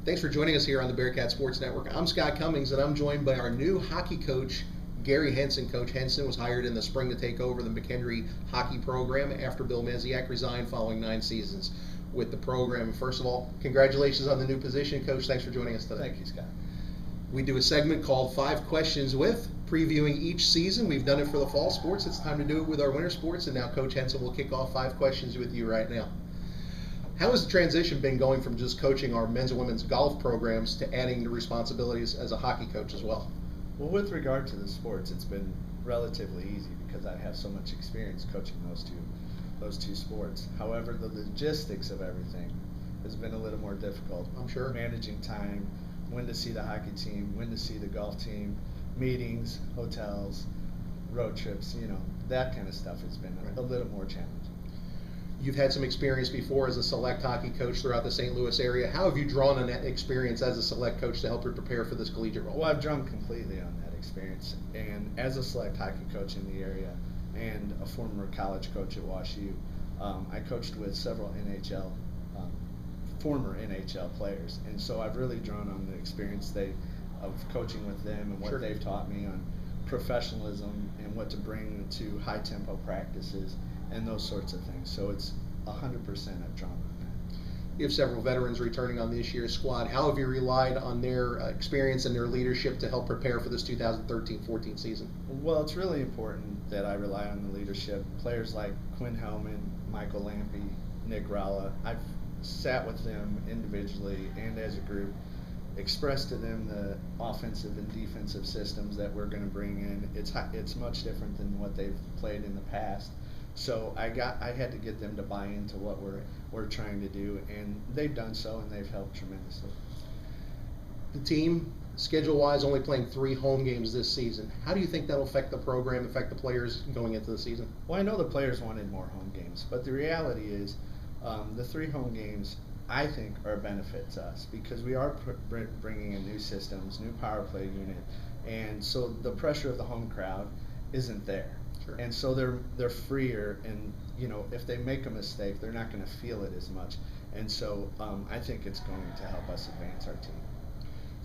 Thanks for joining us here on the Bearcat Sports Network. I'm Scott Cummings, and I'm joined by our new hockey coach, Gary Henson. Coach Henson was hired in the spring to take over the McKendree hockey program after Bill Maziak resigned following 9 seasons with the program. First of all, congratulations on the new position, Coach. Thanks for joining us today. Thank you, Scott. We do a segment called 5 Questions With, previewing each season. We've done it for the fall sports. It's time to do it with our winter sports, and now Coach Henson will kick off 5 questions with you right now. How has the transition been going from just coaching our men's and women's golf programs to adding the responsibilities as a hockey coach as well? Well, with regard to the sports, it's been relatively easy because I have so much experience coaching those two sports. However, the logistics of everything has been a little more difficult. I'm sure. Managing time, when to see the hockey team, when to see the golf team, meetings, hotels, road trips, that kind of stuff has been a little more challenging. You've had some experience before as a select hockey coach throughout the St. Louis area. How have you drawn on that experience as a select coach to help you prepare for this collegiate role? Well, I've drawn completely on that experience. And as a select hockey coach in the area and a former college coach at WashU, I coached with several former NHL players. And so I've really drawn on the experience of coaching with them and what Sure. They've taught me on professionalism and what to bring to high-tempo practices and those sorts of things. So it's 100% I've drawn on that. You have several veterans returning on this year's squad. How have you relied on their experience and their leadership to help prepare for this 2013-14 season? Well, it's really important that I rely on the leadership. Players like Quinn Hellman, Michael Lampe, Nick Ralla, I've sat with them individually and as a group, expressed to them the offensive and defensive systems that we're going to bring in. It's much different than what they've played in the past. So I had to get them to buy into what we're trying to do, and they've done so, and they've helped tremendously. The team, schedule-wise, only playing 3 home games this season. How do you think that'll affect the program, affect the players going into the season? Well, I know the players wanted more home games, but the reality is the 3 home games, I think, are a benefit to us because we are bringing in new systems, new power play unit, and so the pressure of the home crowd isn't there. Sure. And so they're freer, and if they make a mistake, they're not going to feel it as much. And so I think it's going to help us advance our team.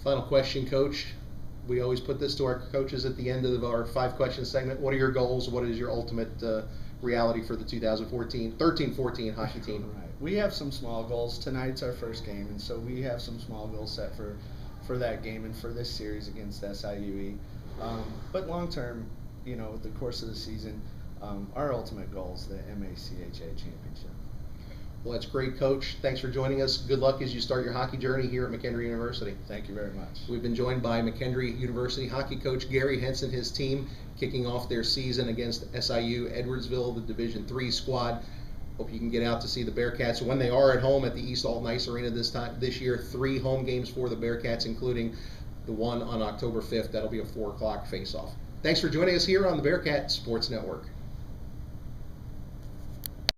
Final question, Coach. We always put this to our coaches at the end of our 5 question segment. What are your goals? What is your ultimate reality for the 2013-14 hockey team? Right. We have some small goals. Tonight's our first game, and so we have some small goals set for that game and for this series against SIUE. But long term, the course of the season, our ultimate goal is the MACHA championship. Well, that's great, Coach. Thanks for joining us. Good luck as you start your hockey journey here at McKendree University. Thank you very much. We've been joined by McKendree University hockey coach Gary Henson, his team kicking off their season against SIU Edwardsville, the Division III squad. Hope you can get out to see the Bearcats when they are at home at the East Alton Ice Arena this year. 3 home games for the Bearcats, including the one on October 5th. That'll be a 4 o'clock face-off. Thanks for joining us here on the Bearcat Sports Network.